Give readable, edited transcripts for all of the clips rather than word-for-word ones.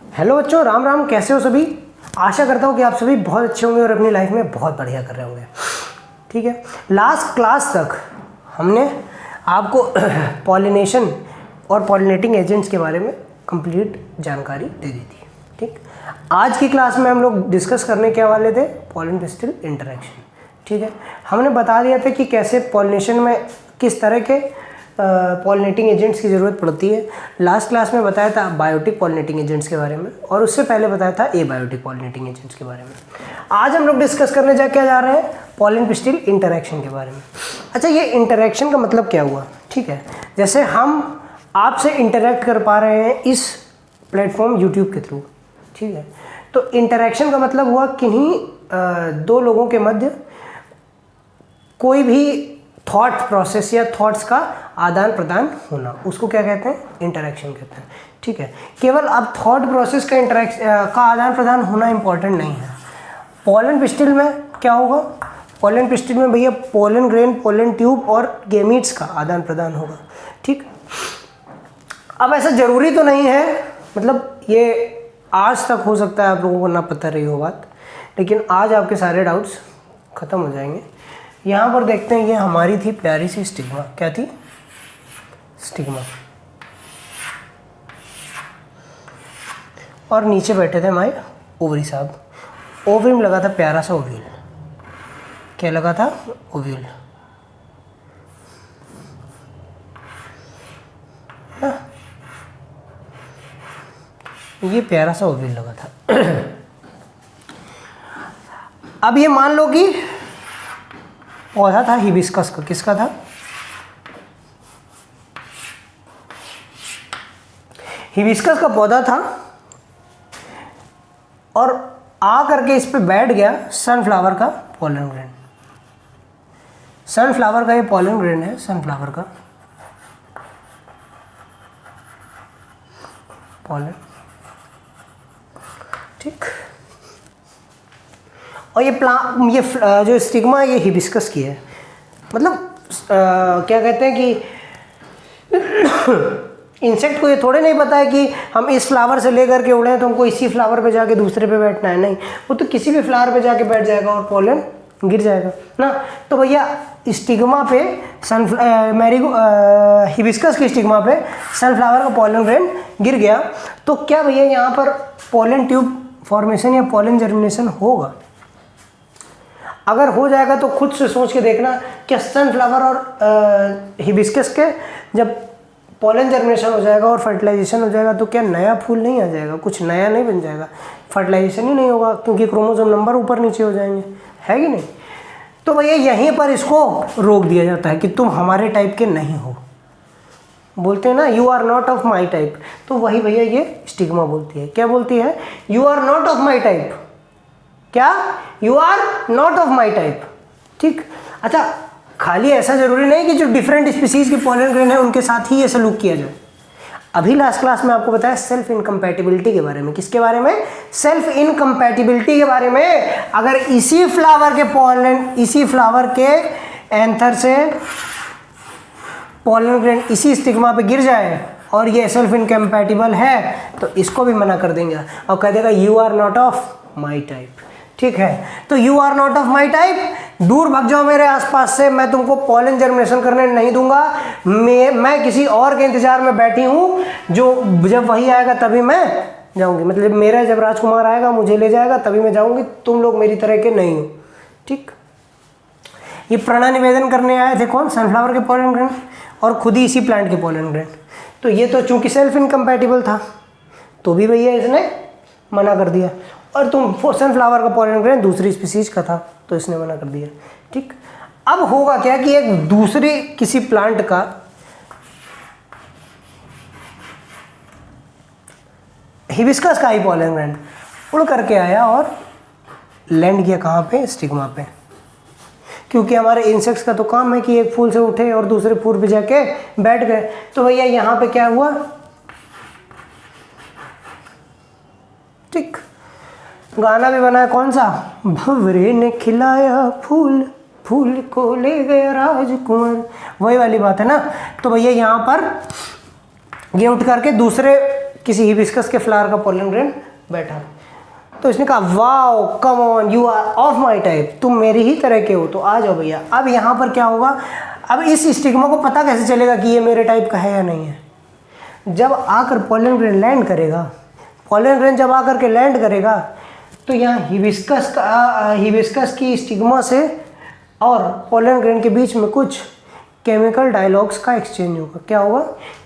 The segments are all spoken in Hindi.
हेलो बच्चों, राम राम। कैसे हो सभी? आशा करता हूँ कि आप सभी बहुत अच्छे होंगे और अपनी लाइफ में बहुत बढ़िया कर रहे होंगे। ठीक है, लास्ट क्लास तक हमने आपको पॉलिनेशन और पॉलिनेटिंग एजेंट्स के बारे में कंप्लीट जानकारी दे दी थी। ठीक, आज की क्लास में हम लोग डिस्कस करने के वाले थे पॉलिन पिस्टिल इंटरेक्शन। ठीक है, हमने बता दिया था कि कैसे पॉलिनेशन में किस तरह के पॉलिनेटिंग एजेंट्स की ज़रूरत पड़ती है। लास्ट क्लास में बताया था बायोटिक पॉलिनेटिंग एजेंट्स के बारे में, और उससे पहले बताया था एबायोटिक पॉलिनेटिंग एजेंट्स के बारे में। आज हम लोग डिस्कस करने जा रहे हैं पॉलिन पिस्टिल इंटरेक्शन के बारे में। अच्छा, ये इंटरेक्शन का मतलब क्या हुआ? ठीक है, जैसे हम आपसे इंटरेक्ट कर पा रहे हैं इस प्लेटफॉर्म यूट्यूब के थ्रू। ठीक है, तो इंटरेक्शन का मतलब हुआ किन्हीं दो लोगों के मध्य कोई भी थॉट प्रोसेस या थॉट्स का आदान प्रदान होना, उसको क्या कहते हैं? इंटरेक्शन कहते हैं। ठीक है, केवल अब थॉट प्रोसेस का आदान प्रदान होना इंपॉर्टेंट नहीं है। पोलन पिस्टिल में क्या होगा? पोलन पिस्टिल में भैया पोलन ग्रेन, पोलन ट्यूब और गेमीट्स का आदान प्रदान होगा। ठीक, अब ऐसा जरूरी तो नहीं है, मतलब ये आज तक हो सकता है आप लोगों को ना पता रही हो बात, लेकिन आज आपके सारे डाउट्स खत्म हो जाएंगे। यहाँ पर देखते हैं, ये हमारी थी प्यारी सी स्टिग्मा। क्या थी? स्टिग्मा। और नीचे बैठे थे हमारे ओवरी साहब। ओवरी में लगा था प्यारा सा ओव्यूल। क्या लगा था? ओव्यूल। ये प्यारा सा ओव्यूल लगा था। अब ये मान लो कि पौधा था हिबिस्कस का। किसका था? हिबिस्कस का पौधा था, और आ करके इस पे बैठ गया सनफ्लावर का पोलन ग्रेन। सनफ्लावर का ये पोलन ग्रेन है, सनफ्लावर का पोलन। ठीक, और ये जो स्टिग्मा है ये हिबिस्कस की है। मतलब क्या कहते हैं कि इंसेक्ट को ये थोड़े नहीं पता है कि हम इस फ्लावर से लेकर के उड़े तो हमको इसी फ्लावर पे जाके दूसरे पे बैठना है। नहीं, वो तो किसी भी फ्लावर पे जाके बैठ जाएगा और पोलन गिर जाएगा ना। तो भैया स्टिग्मा पे हिबिस्कस की स्टिग्मा पे सनफ्लावर का पोलन ग्रेन गिर गया, तो क्या भैया यहाँ पर पोलन ट्यूब फॉर्मेशन या पोलन जर्मिनेशन होगा? अगर हो जाएगा तो खुद से सोच के देखना, क्या सनफ्लावर और हिबिस्कस के जब पोलन जर्मिनेशन हो जाएगा और फर्टिलाइजेशन हो जाएगा तो क्या नया फूल नहीं आ जाएगा? कुछ नया नहीं बन जाएगा? फर्टिलाइजेशन ही नहीं होगा, क्योंकि क्रोमोसोम नंबर ऊपर नीचे हो जाएंगे, है कि नहीं? तो भैया यहीं पर इसको रोक दिया जाता है कि तुम हमारे टाइप के नहीं हो। बोलते हैं ना, you are not of my type. तो वही भैया ये स्टिग्मा बोलती है। क्या बोलती है? You are not of my type. क्या? You are not of my type. ठीक, अच्छा, खाली ऐसा जरूरी नहीं कि जो डिफरेंट स्पीसीज के पोलन ग्रेन है उनके साथ ही ये सलूक किया जाए। अभी लास्ट क्लास में आपको बताया सेल्फ इनकम्पैटिबिलिटी के बारे में। किसके बारे में? सेल्फ इनकम्पैटिबिलिटी के बारे में। अगर इसी फ्लावर के पोलन, इसी फ्लावर के एंथर से पोलन ग्रेन इसी स्टिग्मा पे गिर जाए और ये सेल्फ इनकम्पैटिबल है, तो इसको भी मना कर देंगे और कह देगा you are not of my type. ठीक है, तो you are not of my type, दूर भाग जाओ मेरे आसपास से, मैं तुमको पोलन जर्मिनेशन करने नहीं दूंगा। मैं किसी और के इंतजार में बैठी हूँ, जो जब वही आएगा तभी मैं जाऊंगी। मतलब मेरा जब राजकुमार आएगा मुझे ले जाएगा तभी मैं जाऊंगी, तुम लोग मेरी तरह के नहीं हो। ठीक, ये प्रणा निवेदन करने आए थे कौन? सनफ्लावर के पोलन ग्रेन, और खुद ही इसी प्लांट के पोलन ग्रेन। तो ये तो चूंकि सेल्फ इनकम्पैटिबल था तो भी भैया इसने मना कर दिया, और तुम सनफ्लावर का पोलन ग्रेन दूसरी स्पीसीज का था तो इसने मना कर दिया। ठीक, अब होगा क्या कि एक दूसरी किसी प्लांट का हिबिस्कस का ही पोलन ग्रेन उड़ करके आया और लैंड किया कहाँ पे? स्टिग्मा पे। क्योंकि हमारे इंसेक्ट्स का तो काम है कि एक फूल से उठे और दूसरे फूल पे जाके बैठ गए। तो भैया यहाँ पे क्या हुआ? ठीक, गाना भी बना है कौन सा? भंवरे ने खिलाया फूल, फूल को ले गया राजकुमार। वही वाली बात है ना। तो भैया यहाँ पर ये उठ करके दूसरे किसी हिबिस्कस के फ्लावर का पोलन ग्रेन बैठा। तो इसने कहा wow come on you are of my type, तुम मेरी ही तरह के हो, तो आ जाओ भैया। अब यहाँ पर क्या होगा, अब इस स्टिग्मा को पता कैसे चलेगा कि ये मेरे टाइप का है या नहीं है? जब आकर पोलन ग्रेन लैंड करेगा, पोलन ग्रेन जब आकर के लैंड करेगा तो यहाँ हिबिस्कस की स्टिग्मा से और पोलन ग्रेन के बीच में कुछ केमिकल डायलॉग्स का एक्सचेंज होगा। क्या होगा?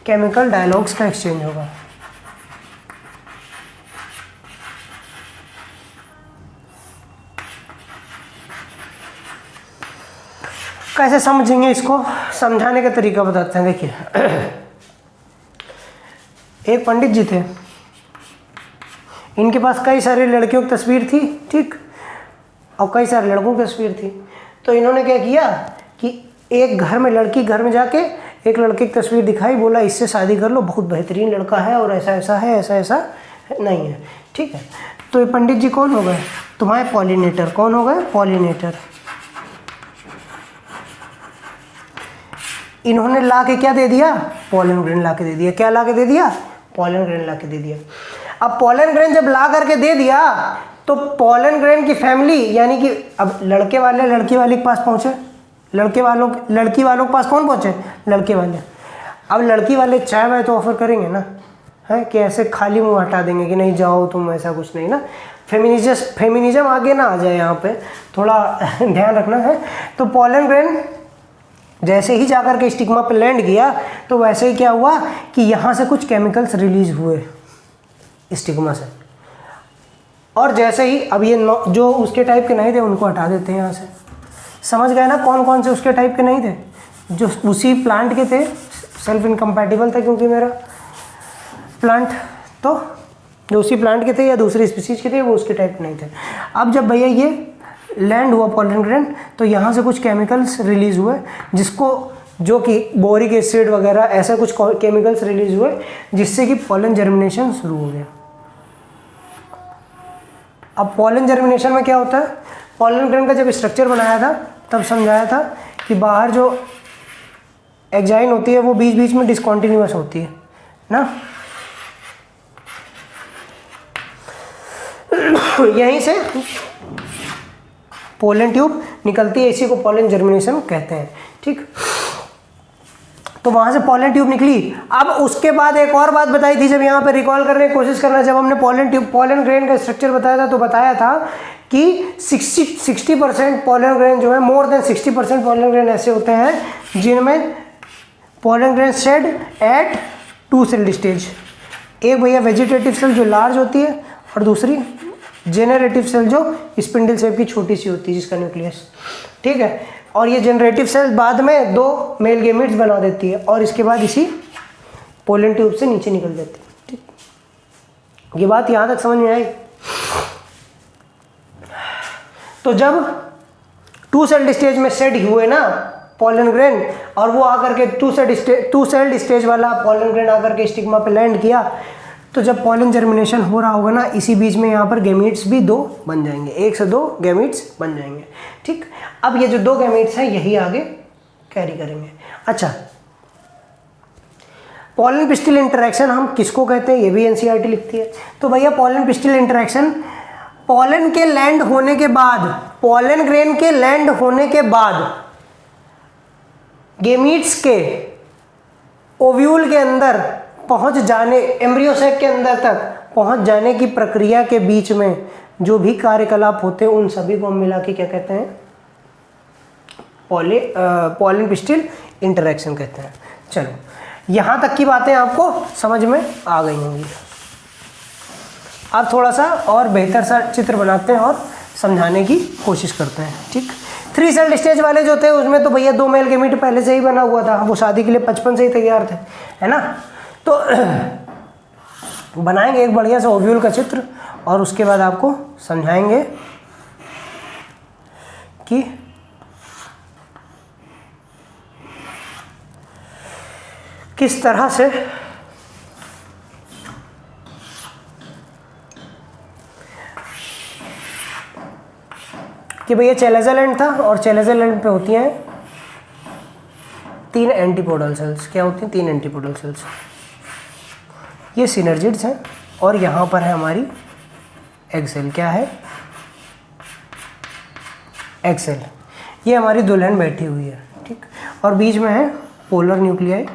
केमिकल डायलॉग्स का एक्सचेंज होगा। कैसे समझेंगे इसको? समझाने का तरीका बताते हैं। देखिए एक पंडित जी थे, इनके पास कई सारी लड़कियों की तस्वीर थी, ठीक, और कई सारे लड़कों की तस्वीर थी। तो इन्होंने क्या किया कि एक घर में लड़की घर में जाके एक लड़के की तस्वीर दिखाई, बोला इससे शादी कर लो, बहुत बेहतरीन लड़का है और ऐसा ऐसा है, ऐसा ऐसा नहीं है, ठीक है। तो ये पंडित जी कौन हो गए? तुम्हारे पॉलिनेटर। कौन हो गए? पॉलिनेटर। इन्होंने ला के क्या दे दिया? पोलन ग्रेन ला के दे दिया। क्या ला के दे दिया? पोलन ग्रेन ला के दे दिया। अब पोलन ग्रेन जब ला करके दे दिया तो पोलन ग्रेन की फैमिली, यानी कि अब लड़के वाले लड़की वाले के पास पहुंचे, लड़की वालों के पास कौन पहुंचे? लड़के वाले। अब लड़की वाले चाय वाय तो ऑफर करेंगे ना, है कि ऐसे खाली मुंह हटा देंगे कि नहीं जाओ तुम, ऐसा कुछ नहीं ना। फेमिनिज्म आगे ना आ जाए, यहाँ पे थोड़ा ध्यान रखना है। तो पोलन ग्रेन जैसे ही जाकर के स्टिग्मा पे लैंड किया तो वैसे ही क्या हुआ कि यहाँ से कुछ केमिकल्स रिलीज हुए स्टिग्मा से, और जैसे ही अब ये जो उसके टाइप के नहीं थे उनको हटा देते हैं यहाँ से। समझ गए ना कौन कौन से उसके टाइप के नहीं थे? जो उसी प्लांट के थे, सेल्फ इनकम्पैटिबल था क्योंकि मेरा प्लांट, तो जो उसी प्लांट के थे या दूसरी स्पीसीज के थे वो उसके टाइप के नहीं थे। अब जब भैया ये लैंड हुआ पोलन ग्रेन तो यहाँ से कुछ केमिकल्स रिलीज हुए, जिसको जो कि बोरिक एसिड वगैरह ऐसा कुछ केमिकल्स रिलीज हुए, जिससे कि पोलन जर्मिनेशन शुरू हो गया। अब पोलन जर्मिनेशन में क्या होता है? पोलन ग्रेन का जब स्ट्रक्चर बनाया था तब समझाया था कि बाहर जो एग्जाइन होती है वो बीच बीच में डिसकॉन्टिन्यूअस होती है ना, यहीं से पोलन ट्यूब निकलती है, इसी को पोलन जर्मिनेशन कहते हैं, ठीक। तो वहाँ से पोलन ट्यूब निकली। अब उसके बाद एक और बात बताई थी, जब यहाँ पे रिकॉल करने की कोशिश करना, जब हमने पोलन ग्रेन का स्ट्रक्चर बताया था तो बताया था कि 60% पोलन ग्रेन जो है, मोर देन 60% पोलन ग्रेन ऐसे होते हैं जिनमें pollen grain shed at 2 celled stage. एक भैया वेजिटेटिव सेल जो लार्ज होती है और दूसरी जेनरेटिव सेल जो स्पिंडल शेप की छोटी सी होती है जिसका न्यूक्लियस, ठीक है। और ये जनरेटिव सेल बाद में 2 मेल गेमेट्स बना देती है और इसके बाद इसी पोलन ट्यूब से नीचे निकल जाती है, ठीक। ये बात यहाँ तक समझ में आई? तो जब 2 सेल्ड स्टेज में सेट हुए ना पोलन ग्रेन, और वो आकर के 2 सेल्ड स्टेज वाला पोलन ग्रेन आकर के स्टिग्मा पे लैंड किया, तो जब पोलन जर्मिनेशन हो रहा होगा ना, इसी बीच में यहाँ पर गैमीट्स भी 2 बन जाएंगे, 1 से 2 गैमीट्स बन जाएंगे, ठीक। अब ये जो 2 गैमीट्स हैं यही आगे कैरी करेंगे। अच्छा, पोलन पिस्टिल इंटरेक्शन हम किसको कहते हैं, ये भी एनसीईआरटी लिखती है। तो भैया पोलन पिस्टिल इंटरेक्शन पोलन के लैंड होने के बाद, पोलन ग्रेन के लैंड होने के बाद गैमीट्स के ओव्यूल के अंदर पहुंच जाने, एम्ब्रियो सैक के अंदर तक पहुंच जाने की प्रक्रिया के बीच में जो भी कार्यकलाप होते हैं उन सभी को हम मिला के क्या कहते हैं? पोलन पिस्टिल इंटरेक्शन कहते हैं। चलो, यहाँ तक की बातें आपको समझ में आ गई होंगी। अब थोड़ा सा और बेहतर सा चित्र बनाते हैं और समझाने की कोशिश करते हैं, ठीक। 3 सेल्ड स्टेज वाले जो थे उसमें तो भैया 2 मेल गैमीट पहले से ही बना हुआ था, वो शादी के लिए 55 से ही तैयार थे, है ना। तो बनाएंगे एक बढ़िया सा ओव्यूल का चित्र और उसके बाद आपको समझाएंगे कि किस तरह से कि भैया चेलेजल एंड था और चेलेजल एंड पे होती हैं 3 एंटीपोडल सेल्स। क्या होती हैं? 3 एंटीपोडल सेल्स। ये सिनर्जिड्स हैं और यहाँ पर है हमारी एग सेल। क्या है? Egg cell. ये हमारी दुल्हन बैठी हुई है, ठीक, और बीच में है पोलर न्यूक्लियाई,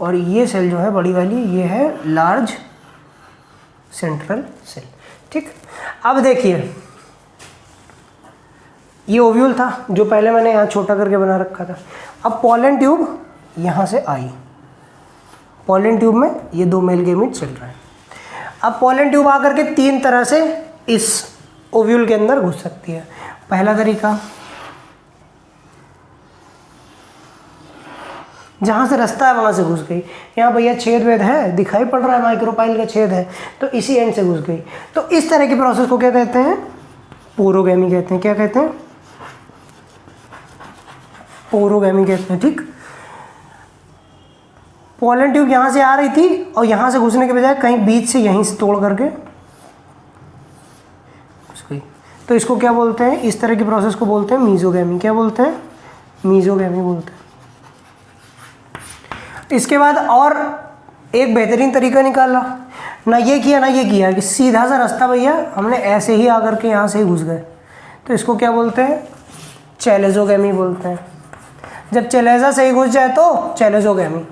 और ये सेल जो है बड़ी वाली ये है लार्ज सेंट्रल सेल, ठीक। अब देखिए ये ओव्यूल था जो पहले मैंने यहाँ छोटा करके बना रखा था। अब पोलन ट्यूब यहाँ से आई, पोलन ट्यूब में ये 2 मेल गैमीट चल रहा है। अब पोलन ट्यूब आकर के 3 तरह से इस ओव्यूल के अंदर घुस सकती है। पहला तरीका, जहाँ से रास्ता है वहाँ से घुस गई। यहाँ भैया छेद वेद है, दिखाई पड़ रहा है माइक्रोपाइल का छेद है, तो इसी एंड से घुस गई। तो इस तरह की प्रोसेस को क्या कहते हैं? पोरोगैमी कहते हैं। क्या कहते हैं? पोरोगैमी कहते हैं, ठीक। पोलन ट्यूब यहाँ से आ रही थी और यहाँ से घुसने के बजाय कहीं बीच से यहीं से तोड़ करके घुस गई। तो इसको क्या बोलते हैं? इस तरह की प्रोसेस को बोलते हैं मीजोगैमी। क्या बोलते हैं? मीजोगैमी बोलते हैं। इसके बाद और एक बेहतरीन तरीका निकाला, ना ये किया ना ये किया, कि सीधा सा रास्ता भैया हमने ऐसे ही आकर के यहाँ से ही घुस गए। तो इसको क्या बोलते हैं? चैलेजोगैमी बोलते हैं। जब चैलेजा से ही घुस जाए तो चैलेजोगैमी।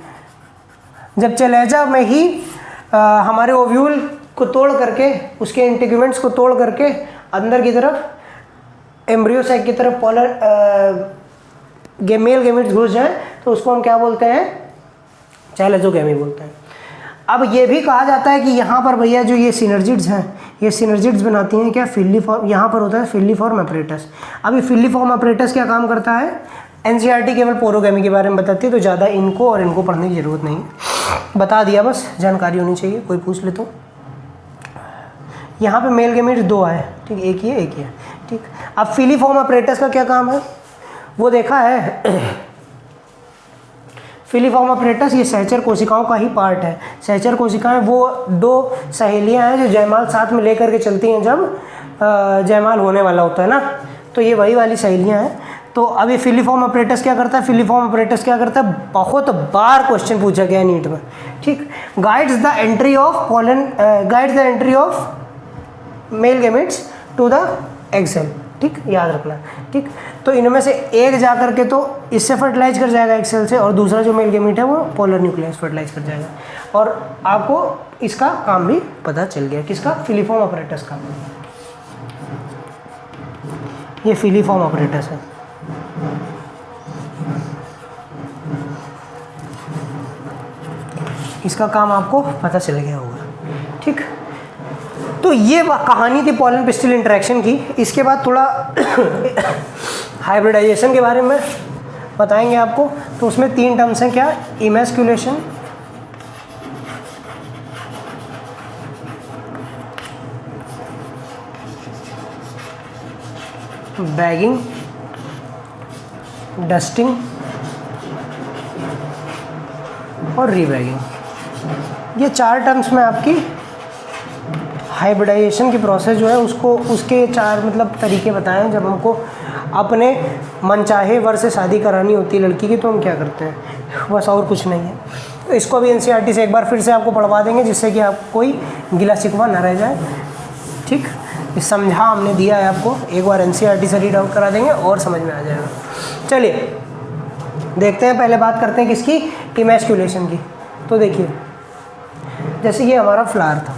जब चैलेजा में ही हमारे ओव्यूल को तोड़ करके, उसके इंटीग्यूमेंट्स को तोड़ करके अंदर की तरफ एम्ब्रियो सैक की तरफ पोलर मेल गैमेट्स घुस जाएं तो उसको हम क्या बोलते हैं? चैलेजोगैमी बोलते हैं। अब ये भी कहा जाता है कि यहाँ पर भैया जो ये सिनर्जिड्स हैं, ये सिनर्जिड्स बनाती हैं क्या? फिलिफॉर्म। यहाँ पर होता है फिलिफॉर्म अपरेटस। अब ये फिलिफॉर्म अपरेटस क्या काम करता है? एनसीईआरटी केवल पोरोगैमी के बारे में बताती है, तो ज़्यादा इनको और इनको पढ़ने की ज़रूरत नहीं है, बता दिया, बस जानकारी होनी चाहिए। कोई पूछ ले तो यहाँ पे मेल गैमेट्स 2 आए, ठीक, एक ये एक ये, ठीक। अब फिलिफॉर्म अपरेटस का क्या काम है वो देखा है। फिलिफॉर्म अपरेटस ये सहचर कोशिकाओं का ही पार्ट है। सहचर कोशिकाएं वो 2 सहेलियां हैं जो जयमाल साथ में लेकर के चलती हैं जब जयमाल होने वाला होता है ना, तो ये वही वाली सहेलियां हैं। तो अब ये फिलिफॉर्म अपरेटस क्या करता है? फिलिफॉर्म अपरेटस क्या करता है? बहुत बार क्वेश्चन पूछा गया है नीट में, ठीक। Guides the entry of pollen, guides the entry of male gametes to the egg cell, ठीक, याद रखना, ठीक। तो इनमें से एक जा करके तो इससे फर्टिलाइज कर जाएगा एक सेल से, और दूसरा जो मेल गैमेट है वो पोलर न्यूक्लियस फर्टिलाइज कर जाएगा। और आपको इसका काम भी पता चल गया, किसका? फिलिफॉर्म अपरेटस का। ये फिलिफॉर्म अपरेटस है। इसका काम आपको पता चल गया होगा, ठीक। तो ये कहानी थी पोलन पिस्टिल इंटरेक्शन की। इसके बाद थोड़ा हाइब्रिडाइजेशन के बारे में बताएंगे आपको। तो उसमें 3 टर्म्स हैं, क्या? इमैस्कुलेशन, बैगिंग, डस्टिंग और रीबैगिंग। ये 4 टर्म्स में आपकी हाइब्रिडाइजेशन की प्रोसेस जो है उसको, उसके 4 मतलब तरीके बताएं। जब हमको अपने मनचाहे वर से शादी करानी होती है लड़की की तो हम क्या करते हैं, बस, और कुछ नहीं है। तो इसको भी एनसीईआरटी से एक बार फिर से आपको पढ़वा देंगे, जिससे कि आपको कोई गिला शिकवा ना रह जाए, ठीक। समझा हमने दिया है आपको, एक बार एनसीईआरटी से रीड आउट करा देंगे और समझ में आ जाएगा। चलिए देखते हैं, पहले बात करते हैं किसकी? इमैस्कुलेशन की। तो देखिए जैसे ये हमारा फ्लावर था,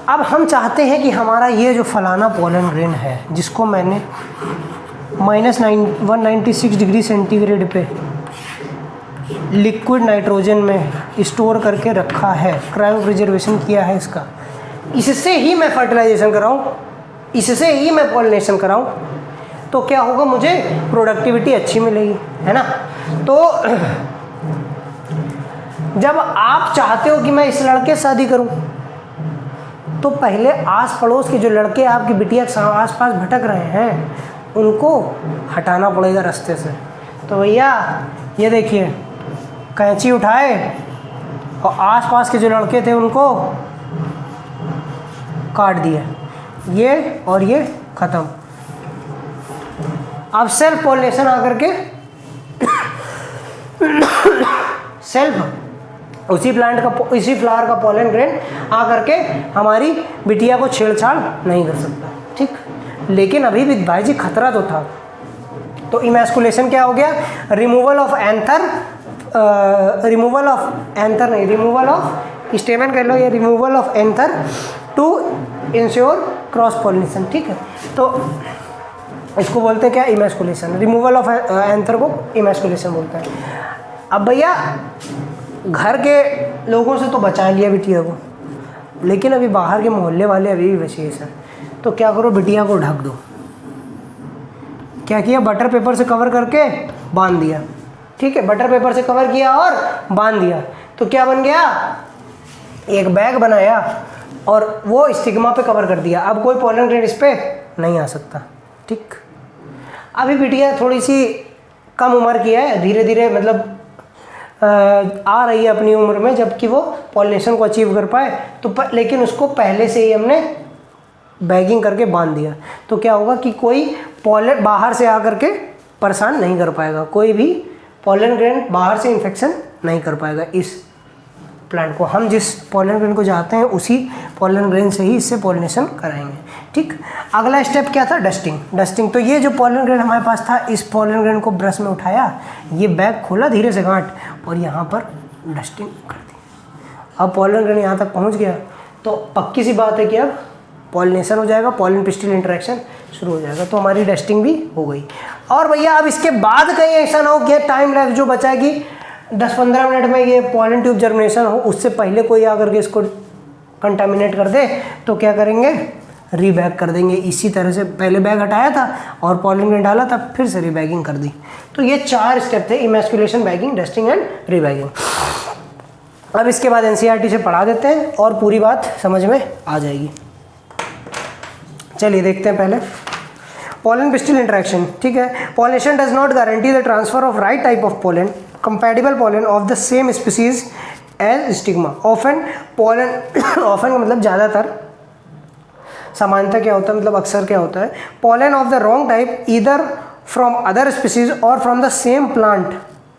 अब हम चाहते हैं कि हमारा ये जो फलाना पोलन ग्रेन है, जिसको मैंने -196 डिग्री सेंटीग्रेड पे लिक्विड नाइट्रोजन में स्टोर करके रखा है, क्रायो प्रिजर्वेशन किया है इसका, इससे ही मैं फर्टिलाइजेशन कराऊं, इससे ही मैं पॉलिनेशन कराऊं, तो क्या होगा? मुझे प्रोडक्टिविटी अच्छी मिलेगी, है ना। तो जब आप चाहते हो कि मैं इस लड़के से शादी करूं, तो पहले आस पड़ोस के जो लड़के आपकी बिटिया के आस पास भटक रहे हैं उनको हटाना पड़ेगा रास्ते से। तो भैया ये देखिए, कैंची उठाए और आसपास के जो लड़के थे उनको काट दिया, ये और ये ख़त्म। अब सेल्फ पॉलिनेशन आकर के सेल्फ उसी प्लांट का, इसी फ्लावर का पॉलन ग्रेन आकर के हमारी बिटिया को छेड़छाड़ नहीं कर सकता, ठीक। लेकिन अभी भी भाई जी खतरा तो था। तो इमैस्कुलेशन क्या हो गया? Removal of anther, removal of anther नहीं, रिमूवल ऑफ स्टेमन कर लो, ये removal of anther to ensure cross pollination, ठीक है। तो इसको बोलते हैं क्या? इमैस्कुलेशन। रिमूवल ऑफ एंथर को इमैस्कुलेशन बोलते हैं। अब भैया घर के लोगों से तो बचा लिया बिटिया को, लेकिन अभी बाहर के मोहल्ले वाले अभी भी विशेष हैं। तो क्या करो, बिटिया को ढक दो। क्या किया? बटर पेपर से कवर करके बांध दिया, ठीक है। बटर पेपर से कवर किया और बांध दिया, तो क्या बन गया? एक बैग बनाया और वो स्टिग्मा पे कवर कर दिया। अब कोई पॉलन ग्रेन इस पे नहीं आ सकता, ठीक। अभी बिटिया थोड़ी सी कम उम्र की है, धीरे धीरे मतलब आ रही है अपनी उम्र में, जबकि वो पॉलिनेशन को अचीव कर पाए। तो लेकिन उसको पहले से ही हमने बैगिंग करके बांध दिया, तो क्या होगा कि कोई पॉलन बाहर से आकर के परेशान नहीं कर पाएगा, कोई भी पॉलन ग्रेन बाहर से इन्फेक्शन नहीं कर पाएगा इस प्लांट को। हम जिस पॉलन ग्रेन को चाहते हैं उसी पॉलन ग्रेन से ही इससे पॉलिनेशन कराएंगे, ठीक। अगला स्टेप क्या था? डस्टिंग। डस्टिंग, तो ये जो पॉलन ग्रेन हमारे पास था, इस पॉलन ग्रेन को ब्रश में उठाया, ये बैग खोला धीरे से गांठ, और यहाँ पर डस्टिंग कर दी। अब पॉलन ग्रेन यहाँ तक पहुँच गया, तो पक्की सी बात है कि अब पॉलिनेशन हो जाएगा, पॉलन पिस्टिल इंटरेक्शन शुरू हो जाएगा। तो हमारी डस्टिंग भी हो गई। और भैया अब इसके बाद कहीं ऐसा ना हो कि टाइम लैप्स जो बचा है कि 10-15 मिनट में ये पॉलन ट्यूब जर्मिनेशन हो, उससे पहले कोई आकर के इसको कंटामिनेट कर दे, तो क्या करेंगे? रीबैग कर देंगे। इसी तरह से पहले बैग हटाया था और पॉलन ग्रेन डाला था, फिर से रीबैगिंग कर दी। तो ये 4 स्टेप थे: इमैस्कुलेशन, बैगिंग, डस्टिंग एंड रीबैगिंग। अब इसके बाद एनसीईआरटी से पढ़ा देते हैं और पूरी बात समझ में आ जाएगी। चलिए देखते हैं पहले पॉलन पिस्टिल इंटरेक्शन, ठीक है। Pollination does not guarantee the transfer of right type of pollen, compatible pollen of the same species as stigma. Often pollen often का मतलब ज़्यादातर, सामान्यतः क्या होता है मतलब अक्सर क्या होता है, pollen of the wrong type either from other species और फ्रॉम द सेम प्लांट।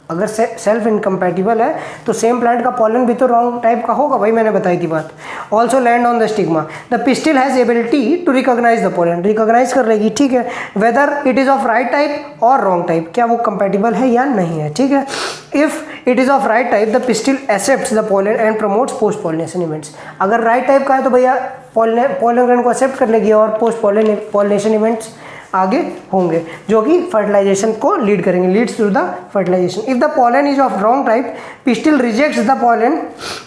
अगर सेल्फ इनकम्पैटिबल है तो सेम प्लांट का पॉलन भी तो रॉन्ग टाइप का होगा, भाई मैंने बताई थी बात। Also land on the stigma, the pistil has ability to recognise the pollen, recognise कर लेगी, ठीक है, whether it is of right type और रॉन्ग टाइप, क्या वो कंपैटिबल है या नहीं है, ठीक है। If it is of right type the pistil accepts the pollen and promotes post pollination events. अगर राइट टाइप का है तो भैया पॉलन ग्रेन को एक्सेप्ट कर लेगी और पोस्ट पॉलिनेशन इवेंट्स आगे होंगे जो कि फर्टिलाइजेशन को लीड करेंगे, leads to the fertilisation. If the pollen is of wrong type, pistil rejects the pollen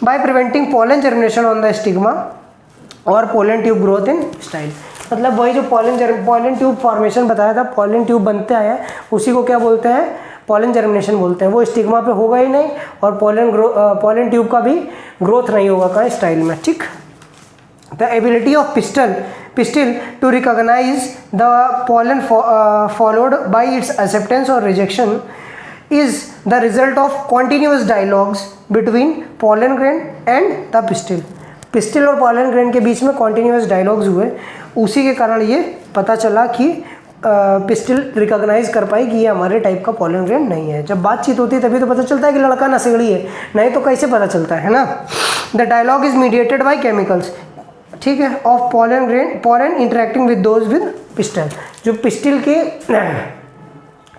by preventing pollen germination on the stigma और pollen tube growth in style. मतलब वही जो पॉलन ट्यूब फॉर्मेशन बताया था, पॉलन ट्यूब बनते आया है, उसी को क्या बोलते हैं? पॉलन जर्मिनेशन बोलते हैं। वो स्टिग्मा पे होगा ही नहीं और पॉलन ट्यूब का भी ग्रोथ नहीं होगा कहाँ? स्टाइल में, ठीक। The ability of pistil to recognize the pollen followed by its acceptance or rejection is the result of continuous dialogues between pollen grain and the pistil. Pistil और pollen grain के बीच में continuous dialogues हुए, उसी के कारण ये पता चला कि पिस्टिल रिकॉग्नाइज कर पाई कि ये हमारे टाइप का पॉलन ग्रेन नहीं है। जब बातचीत होती है तभी तो पता चलता है कि लड़का नशेड़ी है, नहीं तो कैसे पता चलता है ना। The dialogue is mediated by chemicals, ठीक है, of pollen grain, pollen interacting with those with pistil. जो पिस्टिल के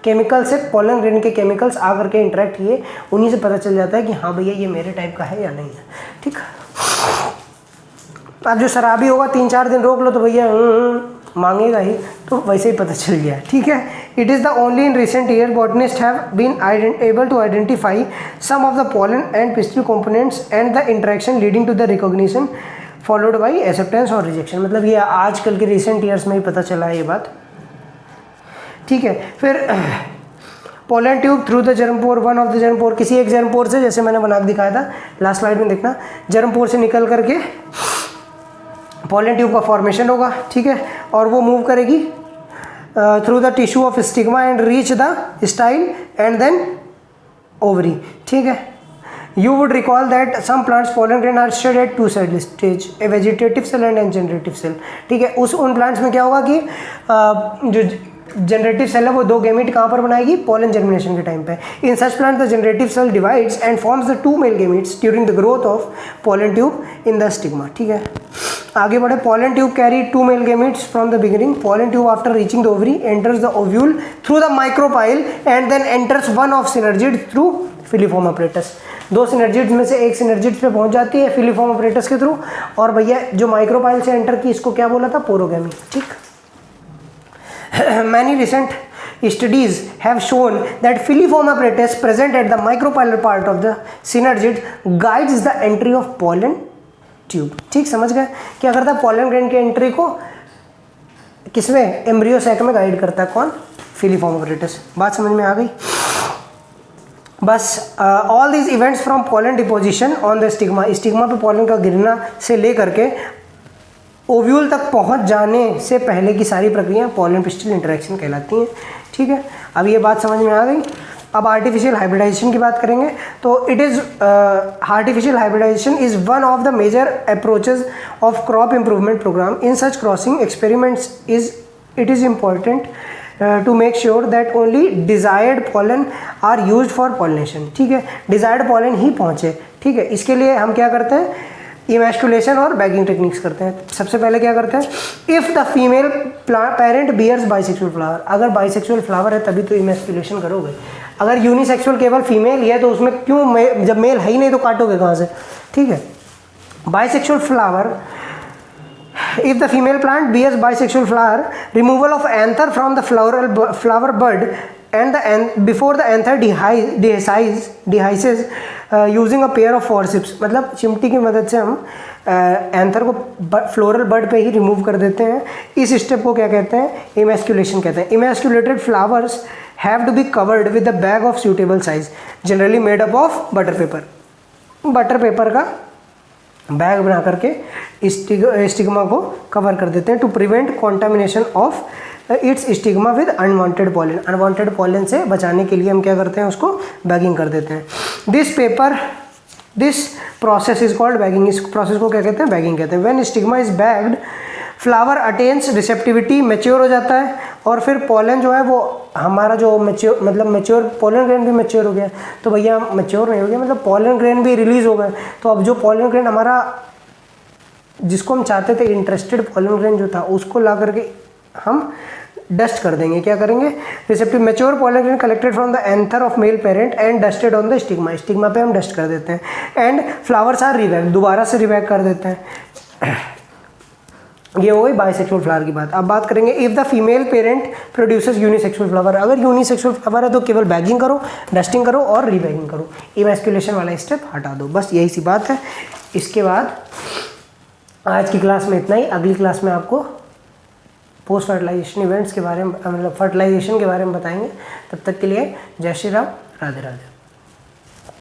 केमिकल से पॉलन ग्रेन के केमिकल्स आकर के इंटरेक्ट किए, उन्हीं से पता चल जाता है कि हाँ भैया ये मेरे टाइप का है या नहीं है, ठीक। अब जो शराबी होगा 3-4 दिन रोक लो तो भैया मांगेगा ही, तो वैसे ही पता चल गया, ठीक है। It is the only in recent year botanist have been able to identify some of the pollen and pistil components and the interaction leading to the recognition followed by acceptance और रिजेक्शन। मतलब ये आजकल के रिसेंट ईयर्स में ही पता चला है ये बात, ठीक है। फिर pollen tube through the germ pore, one of the germ pore, किसी एक जर्मपोर से, जैसे मैंने बना के दिखाया था लास्ट स्लाइड में, देखना, जर्मपोर से निकल करके पॉलन ट्यूब का फॉर्मेशन होगा, ठीक है, और वो मूव करेगी through the tissue of stigma and reach the style and then ovary, ठीक है। You would recall that some plants pollen grain are shed at 2 stage, a vegetative cell and a generative cell, ठीक है। उन प्लांट्स में क्या होगा कि जो जनरेटिव सेल है वो 2 गैमीट कहाँ पर बनाएगी, पोलन जर्मिनेशन के टाइम पे। In such plant the generative cell divides and forms the 2 male gametes during the growth of pollen tube in the stigma. ठीक है, आगे बढ़े। Pollen tube carry 2 male gametes from the beginning. Pollen tube after reaching the ovary enters the ovule through the micropyle and then enters one of synergid through filiform apparatus. 2 synergids में से एक सिनर्जिड्स पे पहुंच जाती है फिलीफॉर्म अपरेटस के थ्रू, और भैया जो माइक्रोपाइल से एंटर की इसको क्या बोला था, पोरोगैमी। ठीक, many recent studies have shown that filiform apparatus present at the micropylar part of the synergid guides the entry of pollen tube। ठीक, समझ गए, क्या करता है, pollen grain की एंट्री को किसमें, एम्ब्रियो सैक में गाइड करता है, कौन, फिलीफॉर्म apparatus। बात समझ में आ गई। बस all these events from pollen deposition on the stigma, stigma पे पोलन का गिरना से लेकर के ओव्यूल तक पहुंच जाने से पहले की सारी प्रक्रिया पोलन पिस्टिल इंटरेक्शन कहलाती हैं। ठीक है, अब ये बात समझ में आ गई। अब आर्टिफिशियल हाइब्रिडाइजेशन की बात करेंगे। तो it is artificial hybridisation is one of the major approaches of crop improvement program. In such crossing experiments it is important to make sure that only desired pollen are used for pollination। ठीक है, desired pollen ही पहुँचे। ठीक है, इसके लिए हम क्या करते हैं, इमैस्कुलेशन और बैगिंग टेक्निक्स करते हैं। सबसे पहले क्या करते हैं, if the female parent bears bisexual flower, अगर बाइसेक्सुअल फ्लावर है तभी तो इमैस्कुलेशन करोगे। अगर यूनिसेक्सुअल केवल फीमेल ही है तो उसमें क्यों, जब मेल है ही नहीं तो काटोगे कहाँ से। ठीक है, bisexual flower, if the female plant bears bisexual flower, removal of anther from the flower bud and before the anther dehisces using a pair of forceps। मतलब चिमटी की मदद से हम एंथर को फ्लोरल बड पे ही रिमूव कर देते हैं। इस स्टेप को क्या कहते हैं, इमैस्कुलेशन कहते हैं। Emasculated flowers have to be covered with a bag of suitable size generally made up of butter paper. Butter paper का बैग बना करके स्टिग्मा को कवर कर देते हैं to prevent contamination of its stigma with unwanted pollen. Unwanted pollen से बचाने के लिए हम क्या करते हैं, उसको बैगिंग कर देते हैं। This process is called bagging. इस प्रोसेस को क्या कहते हैं, बैगिंग कहते हैं। When stigma is bagged flower attains receptivity, mature हो जाता है, और फिर पॉलन जो है वो हमारा जो मैच्योर पॉलन ग्रेन भी मैच्योर हो गया। तो भैया मैच्योर नहीं हो गया, मतलब पॉलन ग्रेन भी रिलीज हो गए। तो अब जो पॉलन ग्रेन हमारा, जिसको हम चाहते थे इंटरेस्टेड पॉलन ग्रेन जो था, उसको ला करके हम डस्ट कर देंगे। क्या करेंगे, receptive mature pollen grain collected from the anther of male parent and dusted on the stigma. Stigma पे हम डस्ट कर देते हैं एंड फ्लावर्स आर रिवैक्ड, दोबारा से रिवैक्ट कर देते हैं। ये हो गई बाइसेक्सुअल फ्लावर की बात। अब बात करेंगे if the female parent produces unisexual flower. अगर यूनिसेक्सुअल फ्लावर है तो केवल बैगिंग करो, डस्टिंग करो और रीबैगिंग करो, इमैस्कुलेशन वाला स्टेप हटा दो। बस यही सी बात है। इसके बाद आज की क्लास में इतना ही। अगली क्लास में आपको पोस्ट फर्टिलाइजेशन इवेंट्स के बारे में, मतलब फर्टिलाइजेशन के बारे में बताएंगे। तब तक के लिए जय श्री राम, राधे राधे।